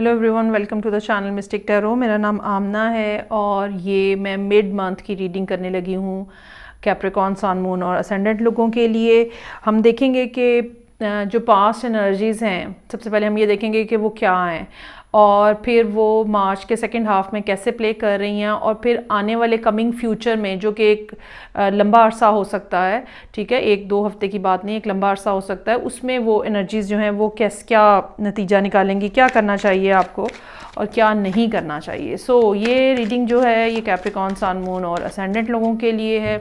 Hello everyone, welcome to the channel mystic tarot. मेरा नाम आमना है और ये मैं मिड मंथ की रीडिंग करने लगी हूँ कैप्रिकॉर्न सन मून और असेंडेंट लोगों के लिए। हम देखेंगे कि जो पास्ट एनर्जीज़ हैं, सबसे पहले हम ये देखेंगे कि वो क्या हैं और फिर वो मार्च के सेकंड हाफ में कैसे प्ले कर रही हैं और फिर आने वाले कमिंग फ्यूचर में, जो कि एक लंबा अरसा हो सकता है, ठीक है, 1-2 हफ्ते की बात नहीं, एक लंबा अरसा हो सकता है, उसमें वो एनर्जीज़ जो हैं वो क्या नतीजा निकालेंगी, क्या करना चाहिए आपको और क्या नहीं करना चाहिए। ये रीडिंग जो है ये कैप्रिकॉर्न सन मून और असेंडेंट लोगों के लिए है।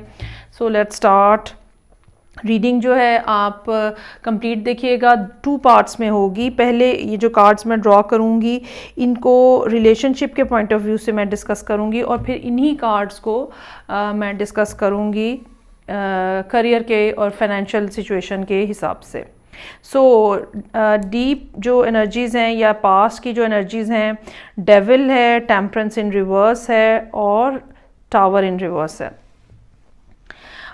Let's start. रीडिंग जो है आप कंप्लीट देखिएगा, 2 पार्ट्स में होगी। पहले ये जो कार्ड्स मैं ड्रॉ करूँगी इनको रिलेशनशिप के पॉइंट ऑफ व्यू से मैं डिस्कस करूँगी और फिर इन्हीं कार्ड्स को मैं डिस्कस करूँगी करियर के और फाइनेंशियल सिचुएशन के हिसाब से। डीप जो एनर्जीज़ हैं या पास्ट की जो एनर्जीज़ हैं, डेविल है, टेम्परेंस इन रिवर्स है और टावर इन रिवर्स है।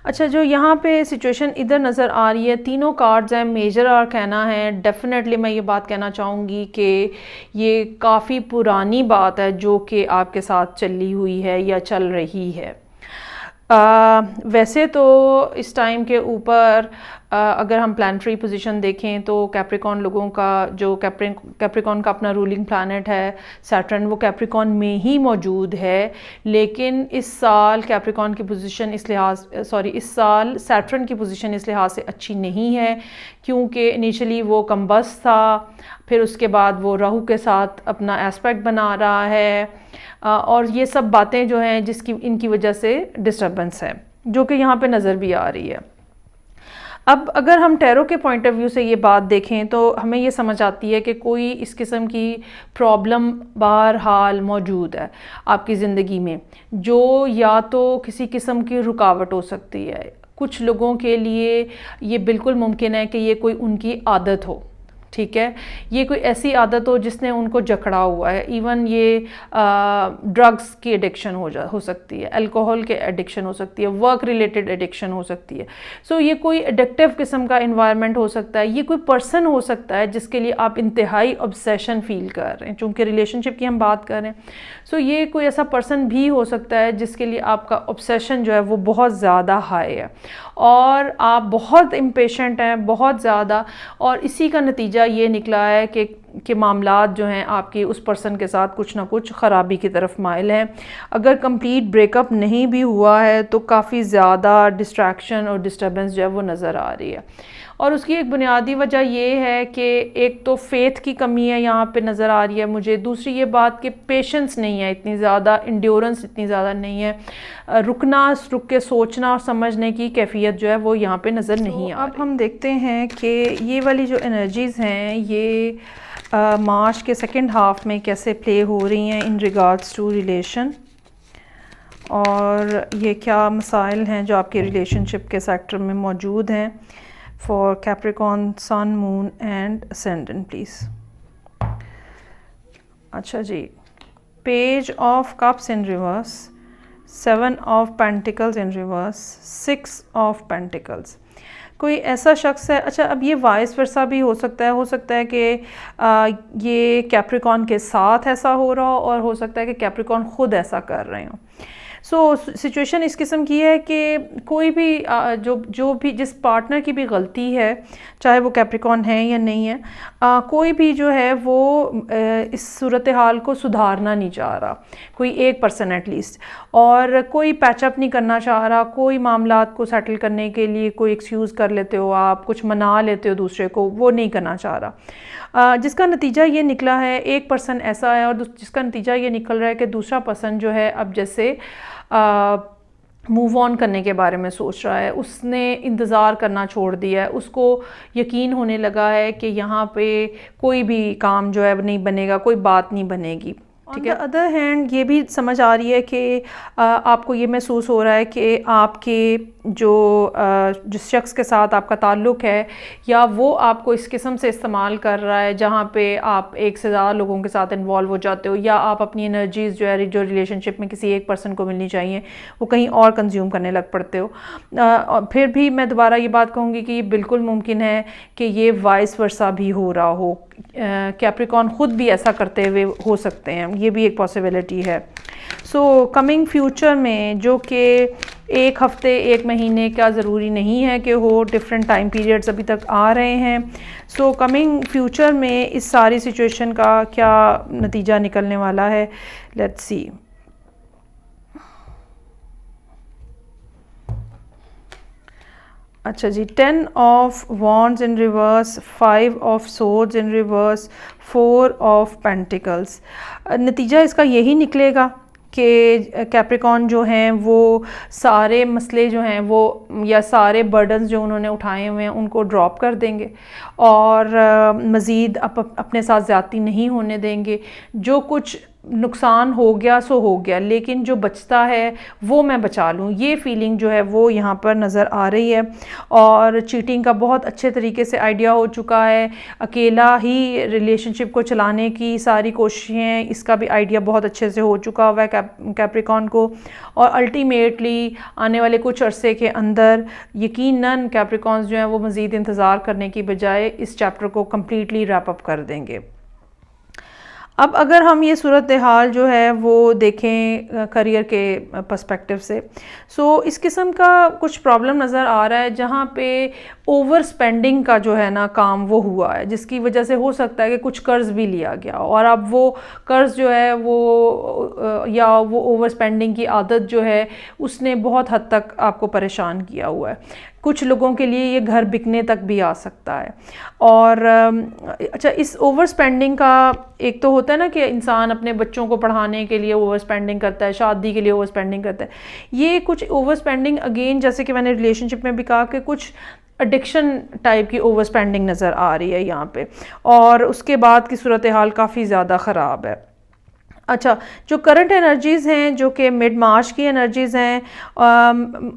अच्छा, जो यहाँ पे सिचुएशन इधर नज़र आ रही है, तीनों कार्ड्स हैं, मेजर आर्काना है। डेफिनेटली मैं ये बात कहना चाहूँगी कि ये काफ़ी पुरानी बात है जो कि आपके साथ चली हुई है या चल रही है। वैसे तो इस टाइम के ऊपर अगर हम प्लानिटरी पोजीशन देखें तो कैप्रिकॉर्न लोगों का जो कैप्रिकॉर्न का अपना रूलिंग प्लैनेट है सैटर्न, वो कैप्रिकॉर्न में ही मौजूद है। लेकिन इस साल कैप्रिकॉर्न की पोजीशन इस साल सैटर्न की पोजीशन इस लिहाज से अच्छी नहीं है क्योंकि इनिशियली वो कम्बस था, फिर उसके बाद वो राहु के साथ अपना एस्पेक्ट बना रहा है और ये सब बातें जो हैं जिसकी इनकी वजह से डिस्टर्बेंस है जो कि यहाँ पे नज़र भी आ रही है। अब अगर हम टैरो के पॉइंट ऑफ व्यू से ये बात देखें तो हमें ये समझ आती है कि कोई इस किस्म की प्रॉब्लम बहरहाल मौजूद है आपकी ज़िंदगी में, जो या तो किसी किस्म की रुकावट हो सकती है। कुछ लोगों के लिए ये बिल्कुल मुमकिन है कि ये कोई उनकी आदत हो, ठीक है, ये कोई ऐसी आदत हो जिसने उनको जकड़ा हुआ है। इवन ये ड्रग्स की एडिक्शन हो सकती है, अल्कोहल के एडिक्शन हो सकती है, वर्क रिलेटेड एडिक्शन हो सकती है। ये कोई एडिक्टिव किस्म का इन्वायरमेंट हो सकता है, ये कोई पर्सन हो सकता है जिसके लिए आप इंतहाई ऑब्सेशन फील कर रहे हैं। चूँकि रिलेशनशिप की हम बात कर रहे हैं, ये कोई ऐसा पर्सन भी हो सकता है जिसके लिए आपका ऑब्सेशन जो है वो बहुत ज़्यादा हाई है और आप बहुत इम्पेशेंट हैं, बहुत ज़्यादा, और इसी का नतीजा ये निकला है कि मामलात जो हैं आपके उस पर्सन के साथ कुछ ना कुछ ख़राबी की तरफ माइल हैं। अगर कंप्लीट ब्रेकअप नहीं भी हुआ है तो काफ़ी ज़्यादा डिस्ट्रैक्शन और डिस्टर्बेंस जो है वो नज़र आ रही है और उसकी एक बुनियादी वजह ये है कि एक तो फेथ की कमी है यहाँ पे नज़र आ रही है मुझे, दूसरी ये बात कि पेशेंस नहीं है इतनी ज़्यादा, इंड्योरेंस इतनी ज़्यादा नहीं है, रुक के सोचना और समझने की कैफियत जो है वो यहाँ पे नज़र नहीं आ रही। अब हम देखते हैं कि ये वाली जो एनर्जीज़ हैं ये मार्च के सेकंड हाफ में कैसे प्ले हो रही हैं इन रिगार्ड्स टू रिलेशन, और ये क्या मसाइल हैं जो आपके रिलेशनशिप के सेक्टर में मौजूद हैं for Capricorn sun moon and ascendant please. अच्छा जी, page of cups in reverse, 7 of pentacles in reverse, 6 of pentacles. कोई ऐसा शख्स है, अच्छा अब ये वाइस वर्सा भी हो सकता है कि ये कैप्रिकॉर्न के साथ ऐसा हो रहा हो और हो सकता है कि कैप्रिकॉर्न ख़ुद ऐसा कर रहे हों। सिचुएशन इस किस्म की है कि कोई भी जो भी जिस पार्टनर की भी गलती है, चाहे वो कैप्रिकॉर्न है या नहीं है, कोई भी जो है वो इस सूरत हाल को सुधारना नहीं चाह रहा, कोई एक पर्सन एटलीस्ट, और कोई पैचअप नहीं करना चाह रहा। कोई मामलात को सेटल करने के लिए कोई एक्सक्यूज़ कर लेते हो आप, कुछ मना लेते हो दूसरे को, वो नहीं करना चाह रहा, जिसका नतीजा ये निकला है, एक पर्सन ऐसा है और जिसका नतीजा ये निकल रहा है कि दूसरा पर्सन जो है अब जैसे मूव ऑन करने के बारे में सोच रहा है, उसने इंतज़ार करना छोड़ दिया है, उसको यकीन होने लगा है कि यहाँ पे कोई भी काम जो है नहीं बनेगा, कोई बात नहीं बनेगी, ठीक है। अदर हैंड ये भी समझ आ रही है कि आपको ये महसूस हो रहा है कि आपके जिस शख्स के साथ आपका ताल्लुक़ है या वो आपको इस किस्म से इस्तेमाल कर रहा है जहाँ पे आप एक से ज़्यादा लोगों के साथ इन्वॉल्व हो जाते हो, या आप अपनी एनर्जीज़ जो रिलेशनशिप में किसी एक पर्सन को मिलनी चाहिए वो कहीं और कंज्यूम करने लग पड़ते हो। फिर भी मैं दोबारा ये बात कहूँगी कि ये बिल्कुल मुमकिन है कि ये वाइस वर्सा भी हो रहा हो, कैप्रिकॉन खुद भी ऐसा करते हुए हो सकते हैं, ये भी एक पॉसिबिलिटी है। सो कमिंग फ्यूचर में, जो कि एक हफ्ते एक महीने का ज़रूरी नहीं है कि हो, डिफरेंट टाइम पीरियड्स अभी तक आ रहे हैं। सो कमिंग फ्यूचर में इस सारी सिचुएशन का क्या नतीजा निकलने वाला है, लेट्स सी। अच्छा जी, 10 of wands in reverse, 5 of swords in reverse, 4 of pentacles. नतीजा इसका यही निकलेगा कि कैप्रिकॉन जो हैं वो सारे मसले जो हैं वो, या सारे बर्डन्स जो उन्होंने उठाए हुए हैं उनको ड्रॉप कर देंगे और मज़ीद अपने साथ ज़्यादती नहीं होने देंगे। जो कुछ नुकसान हो गया सो हो गया, लेकिन जो बचता है वो मैं बचा लूँ, ये फीलिंग जो है वो यहाँ पर नज़र आ रही है। और चीटिंग का बहुत अच्छे तरीके से आइडिया हो चुका है, अकेला ही रिलेशनशिप को चलाने की सारी कोशिशें, इसका भी आइडिया बहुत अच्छे से हो चुका हुआ है कैप्रिकॉन को। और अल्टीमेटली आने वाले कुछ अरसे के अंदर यकीनन कैप्रिकॉन्स जो हैं वो मज़ीद इंतज़ार करने की बजाय इस चैप्टर को कम्प्लीटली रैप अप कर देंगे। अब अगर हम ये सूरत हाल जो है वो देखें करियर के पर्सपेक्टिव से, सो इस किस्म का कुछ प्रॉब्लम नज़र आ रहा है जहाँ पे ओवर स्पेंडिंग का जो है ना काम वो हुआ है, जिसकी वजह से हो सकता है कि कुछ कर्ज़ भी लिया गया और अब वो कर्ज़ जो है वो या वो ओवर स्पेंडिंग की आदत जो है उसने बहुत हद तक आपको परेशान किया हुआ है। कुछ लोगों के लिए ये घर बिकने तक भी आ सकता है। और अच्छा, इस ओवर स्पेंडिंग का एक तो होता है ना कि इंसान अपने बच्चों को पढ़ाने के लिए ओवर स्पेंडिंग करता है, शादी के लिए ओवर स्पेंडिंग करता है। ये कुछ ओवर स्पेंडिंग अगेन, जैसे कि मैंने रिलेशनशिप में भी कहा कि कुछ एडिक्शन टाइप की ओवर स्पेंडिंग नज़र आ रही है यहाँ पे, और उसके बाद की सूरत हाल काफ़ी ज़्यादा ख़राब है। अच्छा, जो करंट एनर्जीज़ हैं, जो कि मिड मार्च की एनर्जीज़ हैं,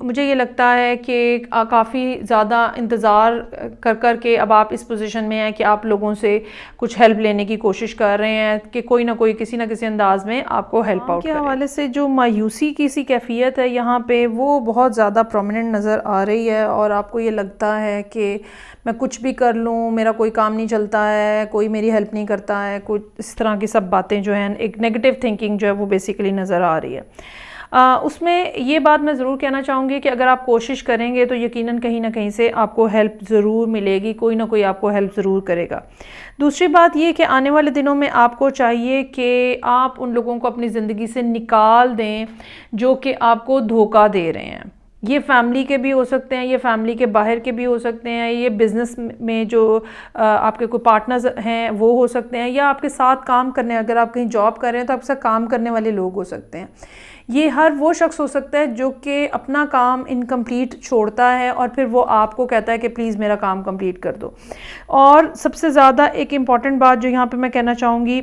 मुझे ये लगता है कि काफ़ी ज़्यादा इंतज़ार कर के अब आप इस पोजीशन में हैं कि आप लोगों से कुछ हेल्प लेने की कोशिश कर रहे हैं कि कोई ना कोई किसी ना किसी अंदाज में आपको हेल्प आउट के हवाले से जो मायूसी की सी कैफियत है यहाँ पे, वो बहुत ज़्यादा प्रोमिनेंट नज़र आ रही है। और आपको ये लगता है कि मैं कुछ भी कर लूँ, मेरा कोई काम नहीं चलता है, कोई मेरी हेल्प नहीं करता है, कुछ इस तरह की सब बातें जो हैं, एक नेगेटिव थिंकिंग जो है वो बेसिकली नज़र आ रही है। उसमें ये बात मैं ज़रूर कहना चाहूँगी कि अगर आप कोशिश करेंगे तो यकीनन कहीं ना कहीं से आपको हेल्प ज़रूर मिलेगी, कोई ना कोई आपको हेल्प ज़रूर करेगा। दूसरी बात ये कि आने वाले दिनों में आपको चाहिए कि आप उन लोगों को अपनी ज़िंदगी से निकाल दें जो कि आपको धोखा दे रहे हैं। ये फैमिली के भी हो सकते हैं, ये फैमिली के बाहर के भी हो सकते हैं, ये बिज़नेस में जो आपके कोई पार्टनर्स हैं वो हो सकते हैं, या आपके साथ काम करने, अगर आप कहीं जॉब कर रहे हैं तो आपके साथ काम करने वाले लोग हो सकते हैं। ये हर वो शख्स हो सकता है जो कि अपना काम इनकम्प्लीट छोड़ता है और फिर वो आपको कहता है कि प्लीज़ मेरा काम कंप्लीट कर दो। और सबसे ज़्यादा एक इम्पॉर्टेंट बात जो यहाँ पे मैं कहना चाहूँगी,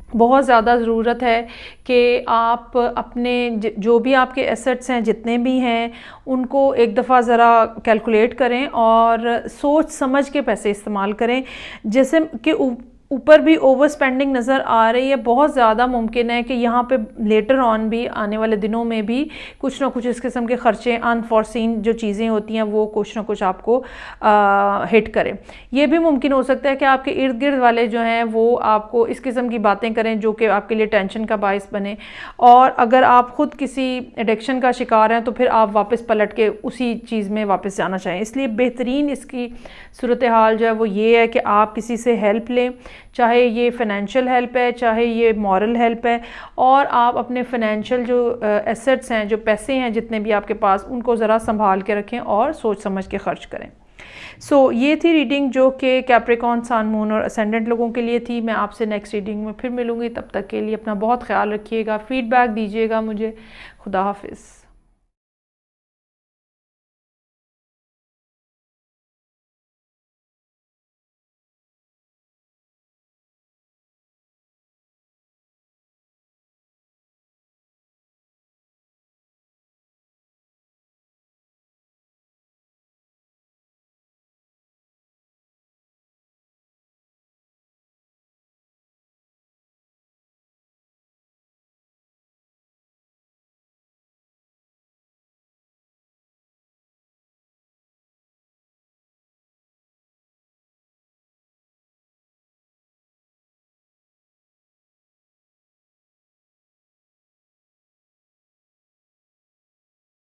बहुत ज़्यादा ज़रूरत है कि आप अपने जो भी आपके एसेट्स हैं, जितने भी हैं, उनको एक दफ़ा ज़रा कैलकुलेट करें और सोच समझ के पैसे इस्तेमाल करें। जैसे कि ऊपर भी ओवर स्पेंडिंग नज़र आ रही है, बहुत ज़्यादा मुमकिन है कि यहाँ पे लेटर ऑन भी, आने वाले दिनों में भी कुछ ना कुछ इस किस्म के ख़र्चे, अनफॉर्सीन जो चीज़ें होती हैं वो कुछ ना कुछ आपको हिट करें। ये भी मुमकिन हो सकता है कि आपके इर्द गिर्द वाले जो हैं वो आपको इस किस्म की बातें करें जो कि आपके लिए टेंशन का बाइस बने, और अगर आप ख़ुद किसी एडिक्शन का शिकार हैं तो फिर आप वापस पलट के उसी चीज़ में वापस जाना चाहें। इसलिए बेहतरीन इसकी सूरत हाल जो है वो ये है कि आप किसी से हेल्प लें, चाहे ये फाइनेंशियल हेल्प है, चाहे ये मॉरल हेल्प है, और आप अपने फाइनेंशियल जो एसेट्स हैं, जो पैसे हैं जितने भी आपके पास, उनको ज़रा संभाल के रखें और सोच समझ के ख़र्च करें। सो ये थी रीडिंग जो कि कैप्रिकॉर्न, सन, मून और असेंडेंट लोगों के लिए थी। मैं आपसे नेक्स्ट रीडिंग में फिर मिलूँगी, तब तक के लिए अपना बहुत ख्याल रखिएगा, फ़ीडबैक दीजिएगा मुझे। खुदा हाफिज़।